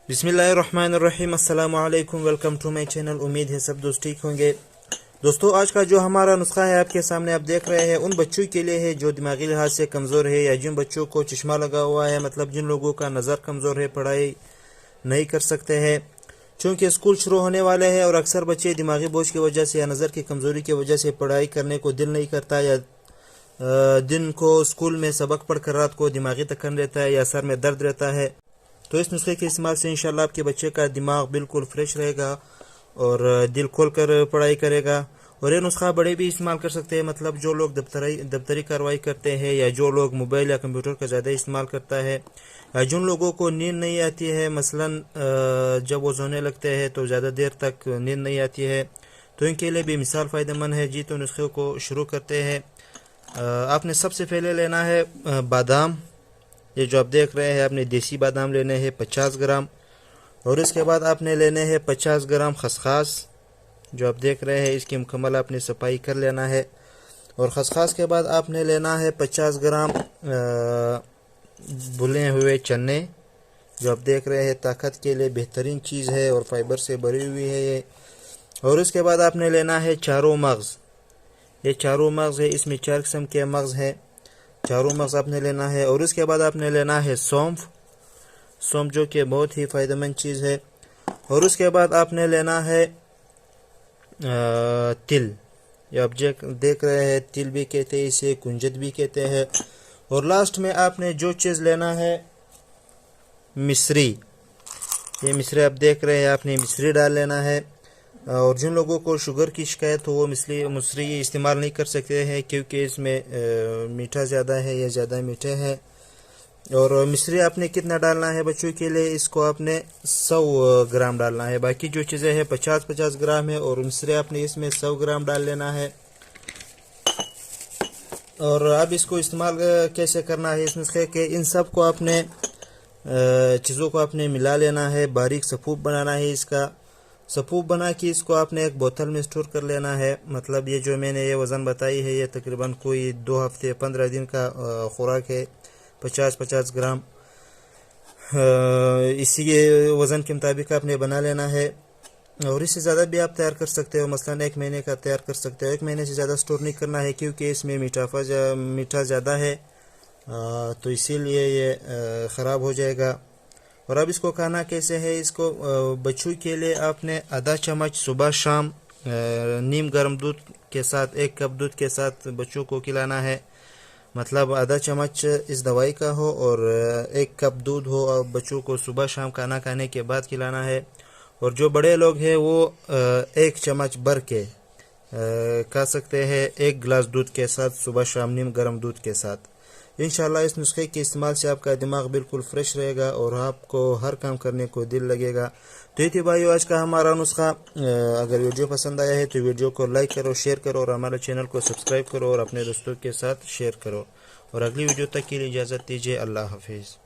बिस्मिल्लाहिर्रहमानिर्रहीम। अस्सलाम वालेकुम, वेलकम टू माय चैनल। उम्मीद है सब दोस्त ठीक होंगे। दोस्तों, आज का जो हमारा नुस्खा है आपके सामने आप देख रहे हैं, उन बच्चों के लिए है जो दिमागी लिहाज से कमज़ोर है या जिन बच्चों को चश्मा लगा हुआ है, मतलब जिन लोगों का नज़र कमज़ोर है, पढ़ाई नहीं कर सकते हैं। चूँकि स्कूल शुरू होने वाले हैं और अक्सर बच्चे दिमागी बोझ की वजह से या नज़र की कमज़ोरी की वजह से पढ़ाई करने को दिल नहीं करता, या दिन को स्कूल में सबक पढ़ कर रात को दिमागी थकान रहता है या सर में दर्द रहता है। तो इस नुस्खे के इस्तेमाल से इंशाल्लाह आपके बच्चे का दिमाग बिल्कुल फ्रेश रहेगा और दिल खोल कर पढ़ाई करेगा। और ये नुस्खा बड़े भी इस्तेमाल कर सकते हैं, मतलब जो लोग दफ्तरी कार्रवाई करते हैं या जो लोग मोबाइल या कंप्यूटर का ज़्यादा इस्तेमाल करता है, या जिन लोगों को नींद नहीं आती है, मसलन जब वो सोने लगते हैं तो ज़्यादा देर तक नींद नहीं आती है, तो इनके लिए भी मिसाल फ़ायदेमंद है जी। तो नुस्खे को शुरू करते हैं। आपने सबसे पहले लेना है बादाम। ये जो आप देख रहे हैं, आपने देसी बादाम लेने हैं 50 ग्राम। और इसके बाद आपने लेने हैं 50 ग्राम खसखस। जो आप देख रहे हैं, इसकी मुकम्मल आपने सफाई कर लेना है। और खसखस के बाद आपने लेना है 50 ग्राम भुने हुए चने। जो आप देख रहे हैं, ताकत के लिए बेहतरीन चीज़ है और फाइबर से भरी हुई है ये। और उसके बाद आपने लेना है चारों मगज़। ये चारों मगज़ है, इसमें 4 किस्म के मगज़ है, चारों मगज़ आपने लेना है। और उसके बाद आपने लेना है सौंफ जो कि बहुत ही फ़ायदेमंद चीज़ है। और उसके बाद आपने लेना है तिल। ये आप देख रहे हैं, तिल भी कहते हैं इसे, कुंजत भी कहते हैं। और लास्ट में आपने जो चीज़ लेना है मिश्री। ये मिश्री आप देख रहे हैं, आपने मिश्री डाल लेना है। और जिन लोगों को शुगर की शिकायत हो वो मिश्री इस्तेमाल नहीं कर सकते हैं, क्योंकि इसमें मीठा ज़्यादा है या ज़्यादा मीठे हैं। और मिश्री आपने कितना डालना है बच्चों के लिए, इसको आपने 100 ग्राम डालना है। बाकी जो चीज़ें हैं 50-50 ग्राम है, और मिश्री आपने इसमें 100 ग्राम डाल लेना है। और अब इसको इस्तेमाल कैसे करना है इस नुस्खे के, इन सब को आपने चीज़ों को आपने मिला लेना है, बारीक सफ़ूफ बनाना है। इसका सफ़ूफ बना के इसको आपने एक बोतल में स्टोर कर लेना है। मतलब ये जो मैंने ये वज़न बताई है, ये तकरीबन कोई 2 हफ्ते 15 दिन का खुराक है। 50-50 ग्राम इसी वज़न के मुताबिक आपने बना लेना है। और इससे ज़्यादा भी आप तैयार कर सकते हो, मसलन 1 महीने का तैयार कर सकते हो। 1 महीने से ज़्यादा स्टोर नहीं करना है, क्योंकि इसमें मीठा ज़्यादा है, तो इसीलिए ये ख़राब हो जाएगा। और अब इसको खाना कैसे है, इसको बच्चों के लिए आपने आधा चम्मच सुबह शाम नीम गर्म दूध के साथ, 1 कप दूध के साथ बच्चों को खिलाना है। मतलब आधा चम्मच इस दवाई का हो और 1 कप दूध हो, और बच्चों को सुबह शाम खाना खाने के बाद खिलाना है। और जो बड़े लोग हैं वो 1 चम्मच भर के खा सकते हैं 1 गिलास दूध के साथ, सुबह शाम नीम गर्म दूध के साथ। इंशाल्लाह इस नुस्खे के इस्तेमाल से आपका दिमाग बिल्कुल फ्रेश रहेगा और आपको हर काम करने को दिल लगेगा। तो ये थी भाइयों आज का हमारा नुस्खा। अगर वीडियो पसंद आया है तो वीडियो को लाइक करो, शेयर करो, और हमारे चैनल को सब्सक्राइब करो और अपने दोस्तों के साथ शेयर करो। और अगली वीडियो तक के लिए इजाज़त दीजिए। अल्लाह हाफिज़।